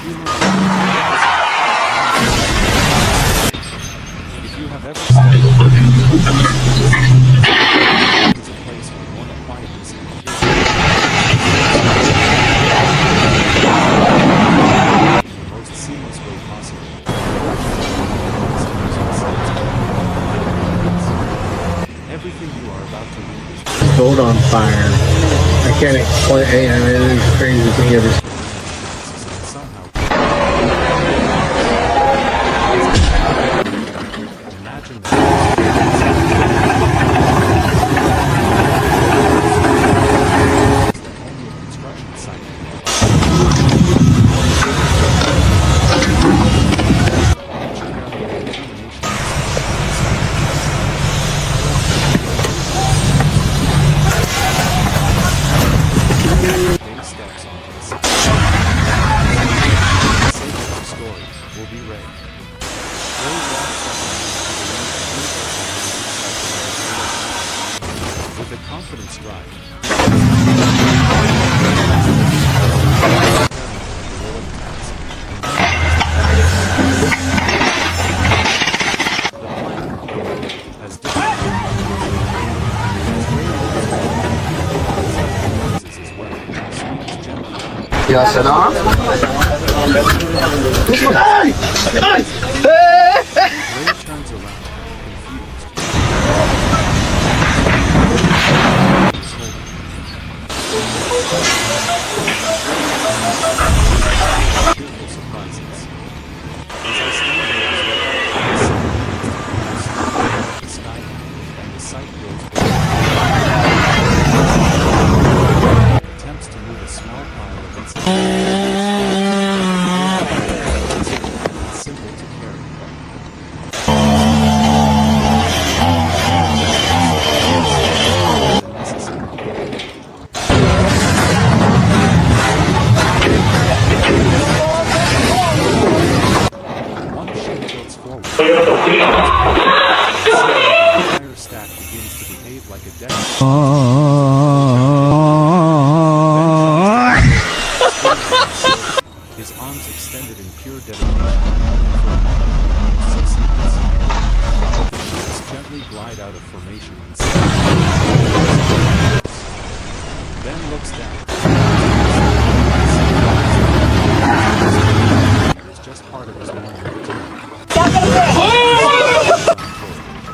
If you have ever studied a place with more quietness and in the most seamless way possible. Everything you are about to read is boat on fire. I can't explain. It is the craziest thing ever. somehow imagine that only a construction site. Will be read. With a confident stride. The plan has Yes, and on. Ray turns around, confused. Cheerful surprises. As I stand there, the sky and the sight grows bigger. Attempts to move a small pile of incense. Simple to carry. One ship tilts forward. The entire stack begins to behave like a deck. His arms extended in pure dedication. The ships gently glide out of formation and then looks down. It's just part of his normal routine.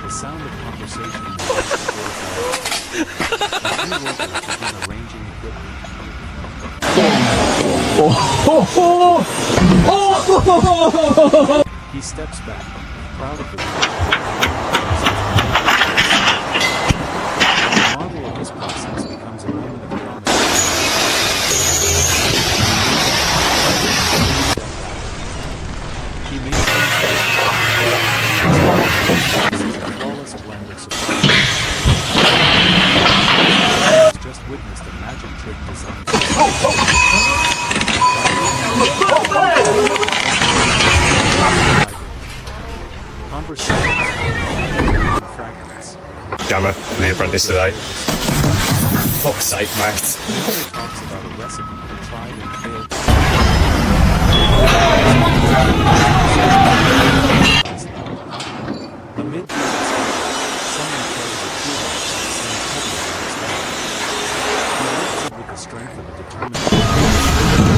The sound of conversation begin arranging equipment. He steps back, proud of the marvel of this process becomes a moment of promise. He makes a flawless blend of surprise. He's just witnessed a magic trick designed conversation fragments. Gamma, the apprentice today. Fuck's sake, mate. Talks about a recipe he tried and failed. Amid the someone carries a toolbox and he lifts it with the strength of a determined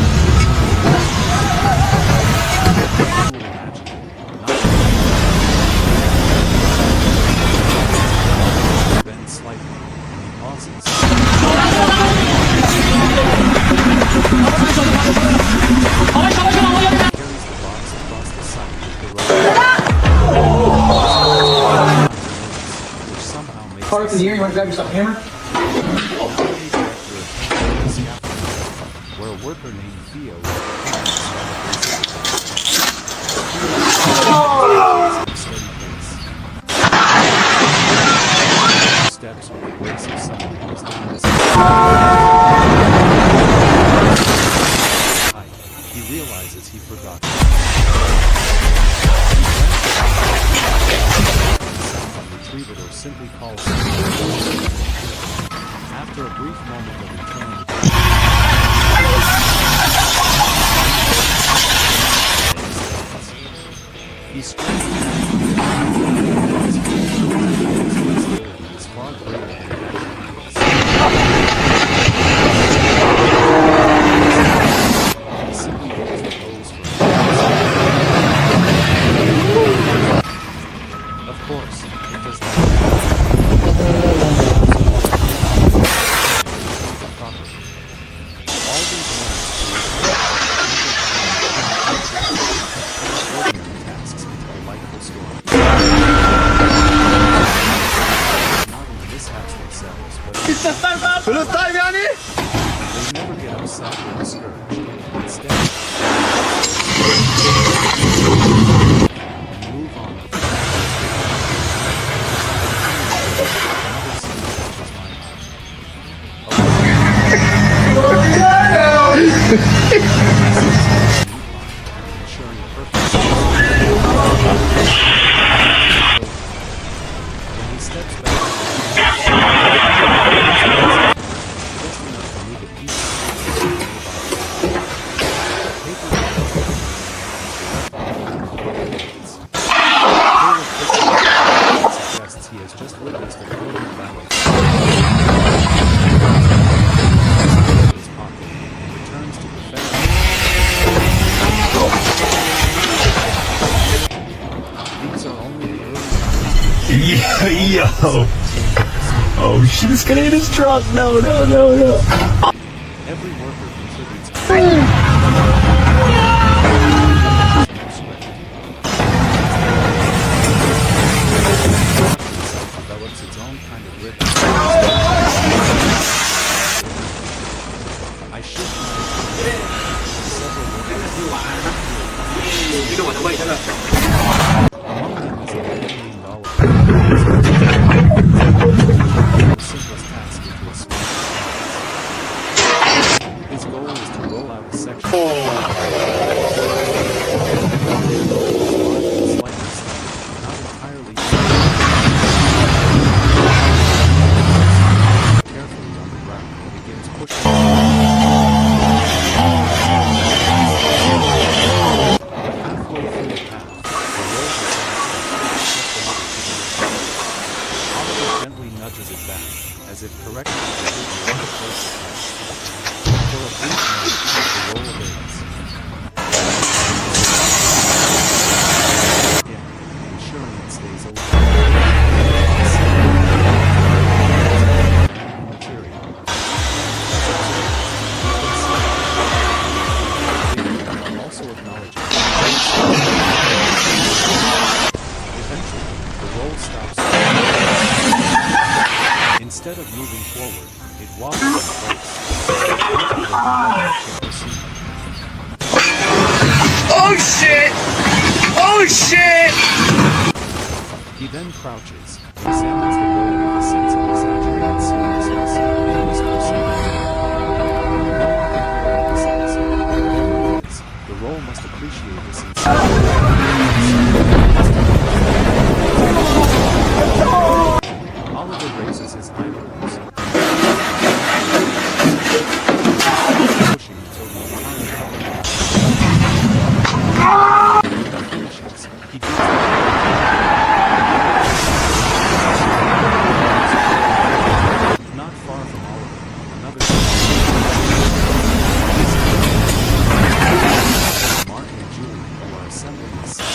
bends slightly and he pauses. Carries the box across the side of the road. Which somehow makes Park in the air, you want to grab yourself a hammer? Where a worker named Theo steps with the grace of someone who has done this. He realizes he forgot. Someone retrieve it or simply call it. After a brief moment of internal strength is far greater than the he simply holds the hose for of course, it does not properly. All these lamps tasks into delightful story. Not only mishaps themselves, but they never get upset or discouraged. Instead, move on. Ensuring perfect. When he steps back, just enough to move a piece of suggests he has just witnessed a floating battle. His pocket and returns to defend. These are only the early Yo. Oh shit, it's gonna hit his truck. No. every worker contributes. Develops its own kind of rhythm. I should among them is a $1 million simplest task into a small. His goal is to roll out a section. Not entirely. Carefully on the ground and begins pushing. Halfway through the path, the roll Oliver gently nudges it back, as if correcting the behavior of the closest. For a brief moment, the roll obeys. Again, ensuring it stays alive. Material. Also acknowledging. Eventually, the roll stops. Instead of moving forward, it wobbles in place. Oh shit! Oh shit! He then crouches, examines the roll with a sense of exaggerated seriousness, and is proceeding. No one can hear what he says. Whatever it is, the roll must appreciate the sincerity. Oliver raises his eyebrows. Pushing until the entire finishes. He beats not far from Oliver, another Mark and Julie, who are assembling the set.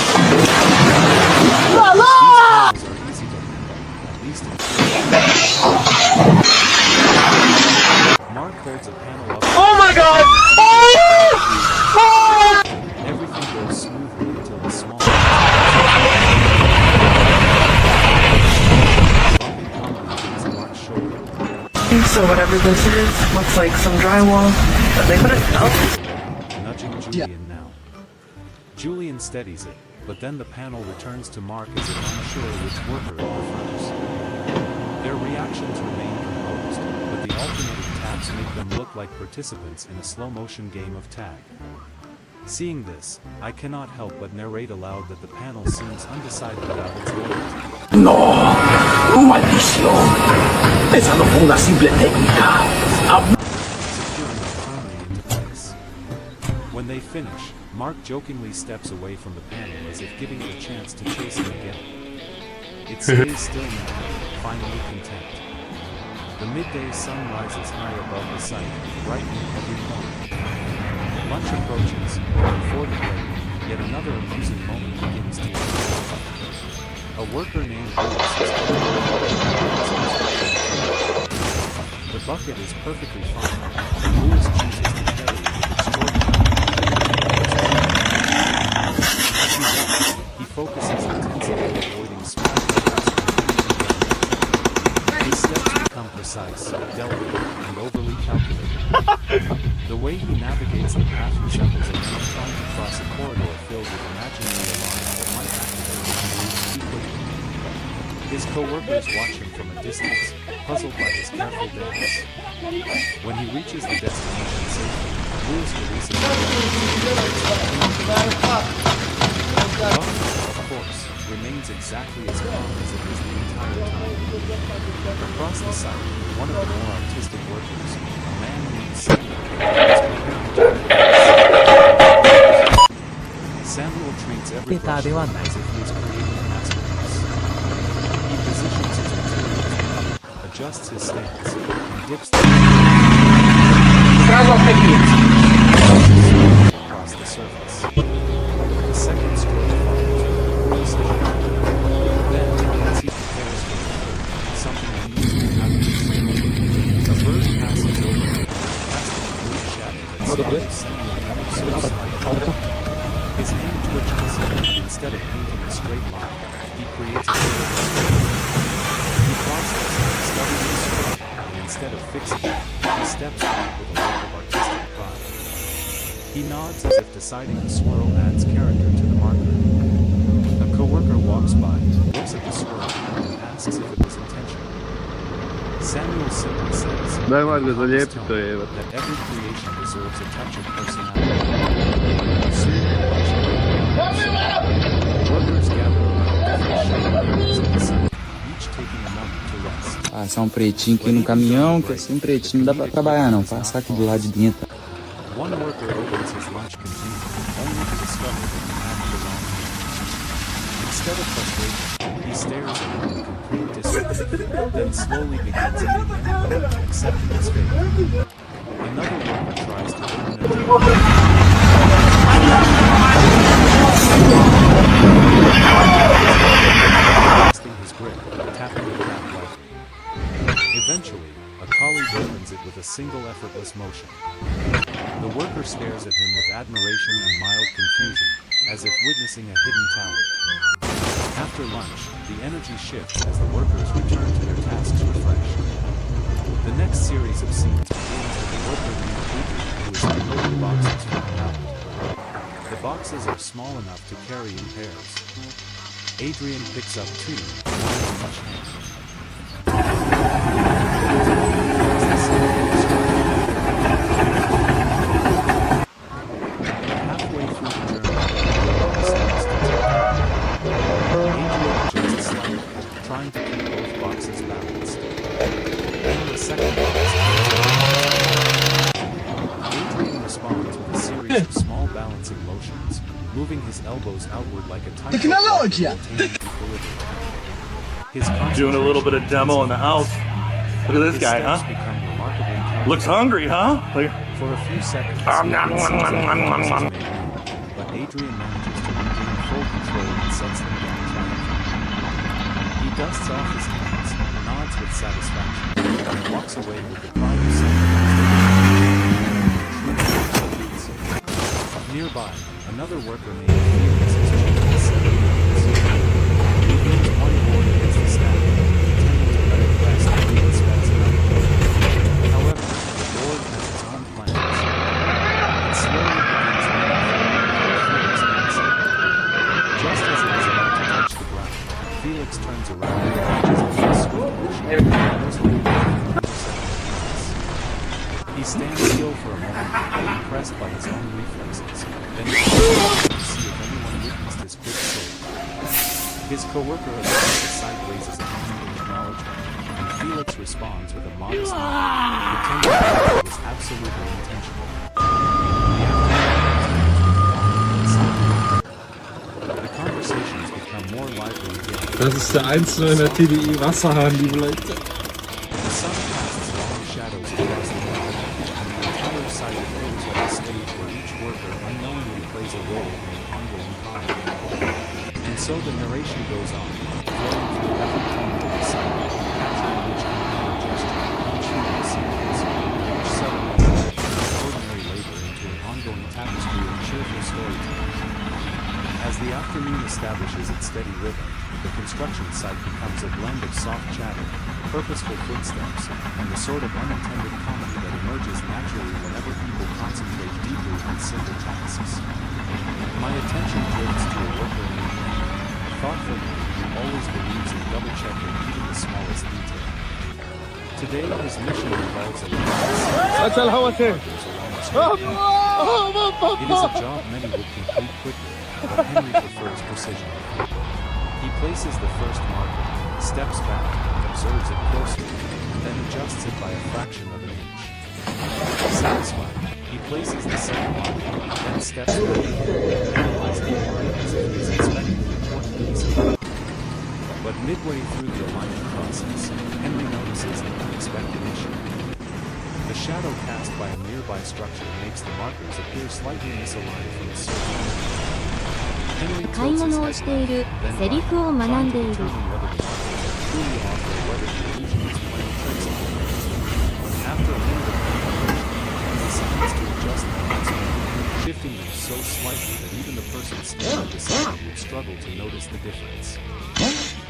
These panels are easy to handle, at least in theory. Mark holds a panel up. Oh my god! Everything goes smoothly until the small bumping commonly is Mark's shoulder. So whatever this is, looks like some drywall, but they put it up. Nudging Julian now. Julian steadies it, but then the panel returns to Mark as if unsure which worker it prefers. Their reactions remain composed, but the alternating taps make them look like participants in a slow-motion game of tag. Seeing this, I cannot help but narrate aloud that the panel seems undecided about its loyalty. No, maldición. Esa no fue una simple técnica. Securing it firmly into place. When they finish, Mark jokingly steps away from the panel as if giving it a chance to chase him again. It stays still now, finally content. The midday sun rises high above the site, brightening every corner. Lunch approaches, and before the break, yet another amusing moment begins to occur. A worker named Lewis is the bucket is perfectly fine, and Lewis chooses to carry it with extraordinary. He focuses intensely on avoiding small cracks. His steps become precise, delicate, and overly calculated. The way he navigates the path resembles a man trying to cross a corridor filled with imaginary alarms that might activate if he moves too quickly. His co-workers watch him from a distance, puzzled by his careful dance. When he reaches the destination safely, Lewis releases the bucket, of course, remains exactly as calm as it is the entire time. Across the site, one of the more artistic workers, a man named Samuel, Samuel treats every brush as if he is creating a masterpiece. He positions his materials, adjusts his stance, and dips the across the surface. The second stroke follows with precision. Then, as he prepares for the third, something unusual happens. A bird passes over him, casting a blue shadow that startles Samuel so slightly. His hand twitches, and instead of painting a straight line, he creates a curve. He processes, studies the swirl, and instead of fixing it, he steps back with a look of artistic pride. He nods as if deciding the swirl adds character to the marker. A coworker walks by, looks at the swirl, and asks if it was intentional. Samuel simply says, Дай Марго, in a calm залепь, tone, то я вот. that every creation deserves a touch of personality. Soon the lunch break arrives. Workers gather around different shaped areas of the site, each taking a moment to rest. Passar um pretinho aqui no caminhão, que assim pretinho não dá pra trabalhar não, passar aqui do lado de dentro. One worker opens his lunch container, only to discover that the pack belongs to him. Instead of frustration, he stares at it in complete disbelief, then slowly begins eating anyway, accepting his fate. Another worker tries to open it, testing his grip, tapping the cap lightly. Eventually, a colleague opens it with a single effortless motion. The worker stares at him with admiration and mild confusion, as if witnessing a hidden talent. After lunch, the energy shifts as the workers return to their tasks refreshed. The next series of scenes begins with a worker named Adrian who is unloading boxes from a pallet. The boxes are small enough to carry in pairs. Adrian picks up two, one in each hand. Halfway through the journey, the starts to tilt. Adrian adjusts slightly, trying to keep both boxes balanced. Then the second box Adrian responds with a series of small balancing motions, moving his elbows outward like a tightrope walker to maintain equilibrium. Doing a little bit of demo in the house. Look at this guy, huh? Looks hungry, huh? Like, For a few seconds, nom, nom, it seems nom, like nom, the nom, boxes nom. may move, but Adrian manages to maintain full control and sets them down triumphantly. He dusts off his hands, nods with satisfaction, and walks away with the pride of self-confidence. Nearby, another worker named Felix is checking the set of units. He leans one board against the stack, intending to let it rest and re-inspects another. However, the board has its own plans. It slowly begins moving forward without Felix noticing. Just as it is about to touch the ground, Felix turns around and catches it in a swift motion, almost like a intercepting pass. He stands still for a moment, impressed by his own reflexes. Then he pauses to see if anyone witnessed his quick save. His co-worker across the site raises a hand in acknowledgement, and Felix responds with a modest nod, pretending that it was absolutely intentional. The afternoon Das ist der Einzelne in der TDI Wasserhahn, liebe Leute. The sun casts long shadows across the wall, and the entire site appears like a stage where each worker unknowingly plays a role in an ongoing conflict. And so the narration goes on, flowing through every corner of the site, capturing each computer gesture, each human sequence, each sudden moment of ordinary labor into an ongoing tapestry of cheerful storytelling. As the afternoon establishes its steady rhythm, the construction site becomes a blend of soft chatter, purposeful footsteps, and the sort of unintended comedy that emerges naturally whenever people concentrate deeply on simple tasks. My attention drifts to a worker named Ken, a thoughtful man who always believes in double-checking even the smallest detail. Today, his mission involves a It is a job many would complete quickly, but Henry prefers precision. He places the first marker, steps back, observes it closely, and then adjusts it by a fraction of an inch. Satisfied, he places the second marker, then steps back, analyzing the line as if he is inspecting an important piece of work. But midway through the alignment process, Henry notices an unexpected issue. The shadow cast by a nearby structure makes the markers appear slightly misaligned from the surface. 買い物をしている、セリフを学んでいる。Shifting them so slightly that even the person standing beside him would struggle to notice the difference.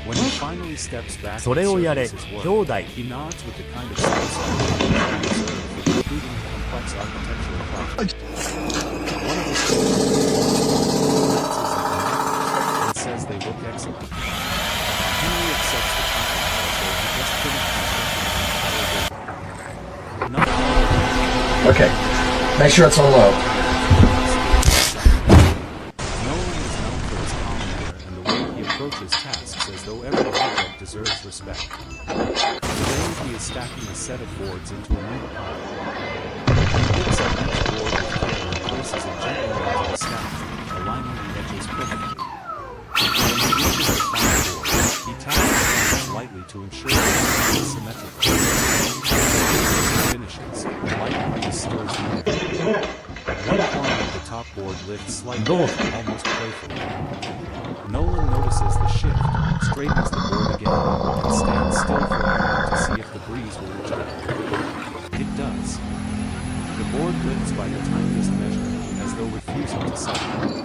When he finally steps back, それをやれ、兄弟。 he nods with the kind of satisfaction for completing a complex architectural project. One of his and says they look excellent. Henry accepts the compliment as though he just finished constructing an entire building. Okay, make sure it's on low. Nolan is known for his calm manner and the way he approaches tasks as though every object deserves respect. Today he is stacking a set of boards into a new pile. He picks up each board with care and places it gently onto the stack, aligning the edges perfectly. When he reaches the final board, he taps the edges lightly to ensure that it is symmetrical. As he finishes, the light breeze stirs the air. One corner of the top board lifts slightly, almost playfully. Nolan notices the shift, straightens the board again, and stands still for a moment to see if the breeze will return. It does. The board lifts by the tiniest measure, as though refusing to settle.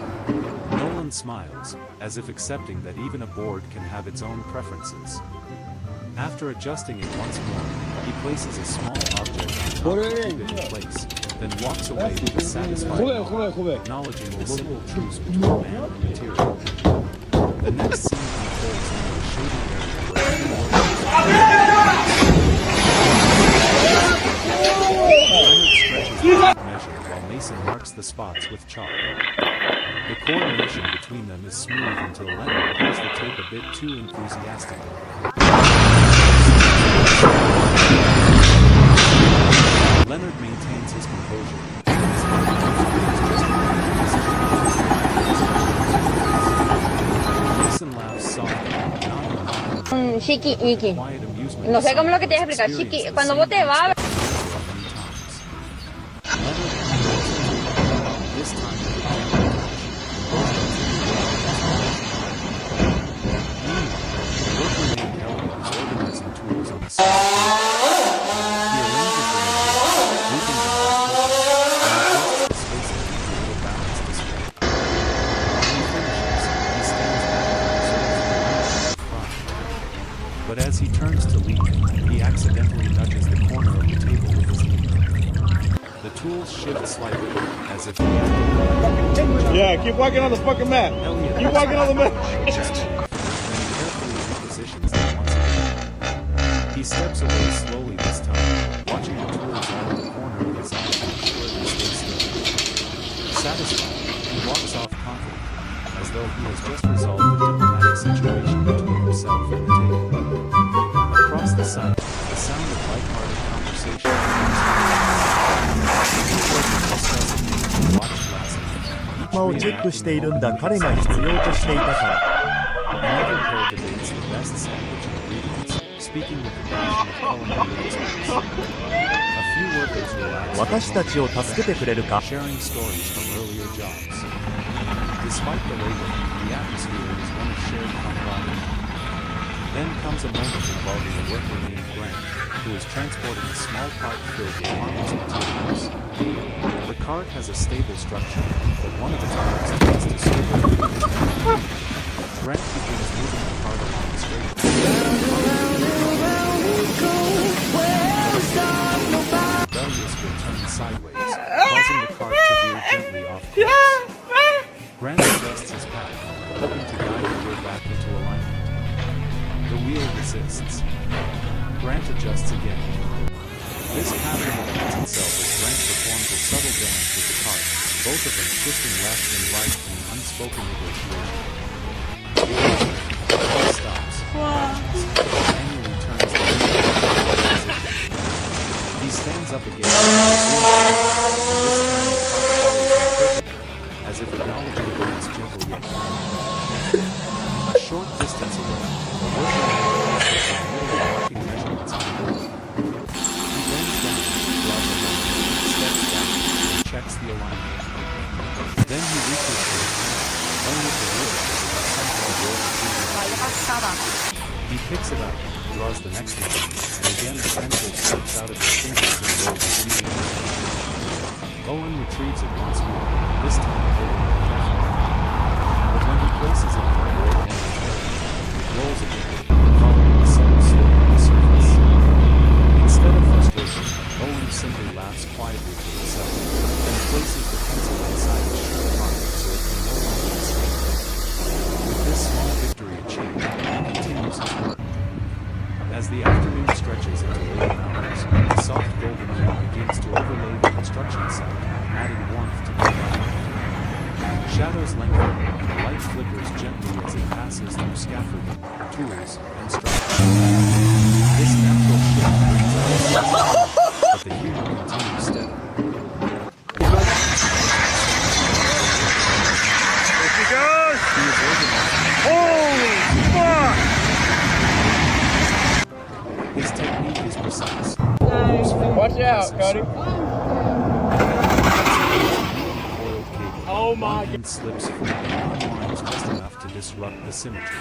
Nolan smiles, as if accepting that even a board can have its own preferences. After adjusting it once more, he places a small object on top to keep it in place, then walks away with a satisfied nod, acknowledging the simple truce between man and material. The next scene unfolds in a shady area where two workers Leonard stretches the tape measure while Mason marks the spots with chalk. The coordination between them is smooth until Leonard pulls the tape a bit too enthusiastically. Leonard maintains his composure. Mason laughs softly, Shiki, Iki. quiet amusement. No sé cómo lo que te explicar. Shiki, cuando vos te vas. This time but as he turns to leave, he accidentally nudges the corner of the table with his knee. The tools shift slightly, as if he Yeah, keep walking on the fucking mat. Keep walking on the mat. then carefully repositions them once again. He steps away slowly this time, watching the tools out of the corner of his eye to ensure they stay still. Satisfied, he walks off confidently, as though he has just resolved a diplomatic situation between himself and the table. Across the site, the sound of light-hearted conversation間をチェックしているんだ。彼が必要としていたから。Another pair debates the best sandwich ingredients, speaking with the passion of culinary experts. A few workers relax, 私たちを助けてくれるか sharing stories from earlier jobs. Despite the labor, the atmosphere is one of shared camaraderie. Then comes a moment involving a worker named Grant, who is transporting a small cart filled with farmers' materials. The cart has a stable structure, but one of its arms tends to swivel. Grant begins moving the cart along the straight. Rebellious will turn sideways, causing the cart to veer gently off course. Grant adjusts his path, hoping to guide the wheel back into alignment. The wheel resists. Grant adjusts again. This pattern repeats itself as Grant performs a subtle dance with the cart, both of them shifting left and right in an unspoken negotiation. The car stops, manually turns the wheel. He stands up again, as if acknowledging Grant's gentle yes. A short distance away, a worker marking measurements on the board. He bends down, draws a line, steps back, and checks the alignment. Then he reaches for his hand, only to realize it has somehow rolled through his hand. He picks it up, draws the next line, and again the pencil slips out of his fingers and rolls immediately. Owen retrieves it once more, this time holding it carefully. But when he places it on the board and it rolls again, following a subtle slope on the surface. Instead of frustration, Owen simply laughs quietly to himself, and places the pencil inside his shirt pocket so it can no longer escape. With this small victory achieved, he continues his work. As the afternoon stretches into late hours, the soft golden moon begins to overlay the construction site, adding warmth to the environment. Shadows lengthen, and the light flickers gently as it passes through scaffolding, tools, and structures. This natural shift brings out a sense of humor, but the humor continues steady. There she goes! He is organizing. Holy fuck! His technique is precise. Watch out, Cody. Oh my God. Slips free and unwinds just enough to disrupt the symmetry.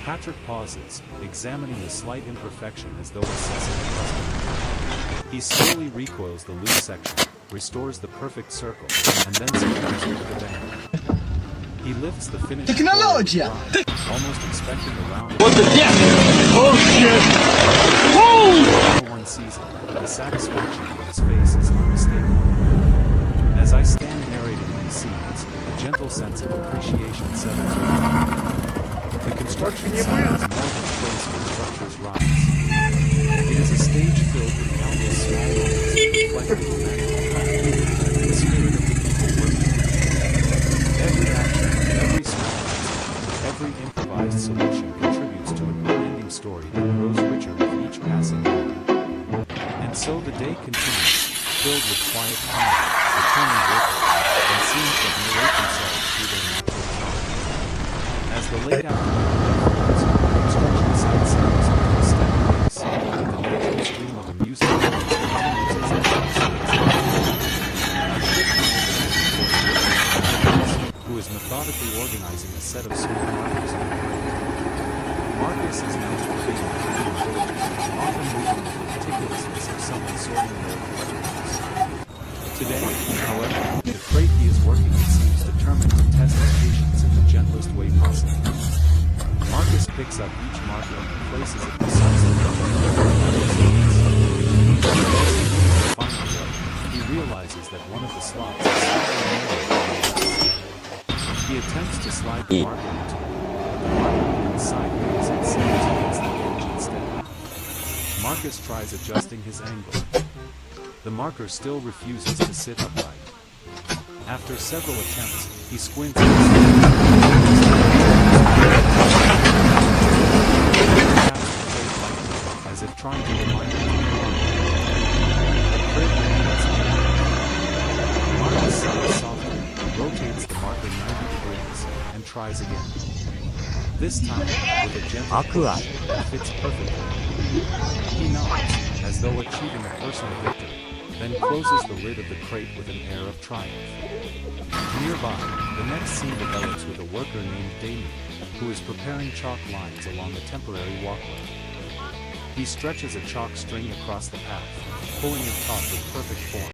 Patrick pauses, examining the slight imperfection as though assessing a puzzle. He slowly recoils the loose section, restores the perfect circle, and then secures it with a bang. He lifts the finished Technology! almost expecting a round. What the death? Oh shit! Holy! No one sees it, the satisfaction on his face is unmistakable. As I stand narrating these scenes, a gentle sense of appreciation settles over me. The construction site is more than a place where structures rise. It is a stage filled with countless small moments that reflect the humanity, the spirit of the people working. Every action, every small action, every improvised solution contributes to an unending story that grows richer with each passing moment. And so the day continues, filled with quiet calm, returning workers, and scenes that narrate themselves through their natural charm. As the late afternoon unfolds, the construction site settles into a steady pace, and the natural stream of amusing moments continues as it translates. A ship who is methodically organizing a set of small markers in the ground. Marcus is now cultivating clean villages, often moving with the meticulousness of someone sorting their records. Today, however, the crate he is working on seems determined to test his patience in the gentlest way possible. Marcus picks up each marker and places it precisely Finally, he realizes that one of the slots is slightly more. He attempts to slide the marker into it, but the marker moves sideways and slams against the edge instead. Marcus tries adjusting his angle. The marker still refuses to sit upright. After several attempts, he squints as if trying to remind him to be Marcus sighs softly, rotates the marker 90 degrees, and tries again. This time, with a gentle push, it fits perfectly. He nods, as though achieving a personal victory, then closes the lid of the crate with an air of triumph. Nearby, the next scene develops with a worker named Damien, who is preparing chalk lines along a temporary walkway. He stretches a chalk string across the path, pulling it taut with perfect form.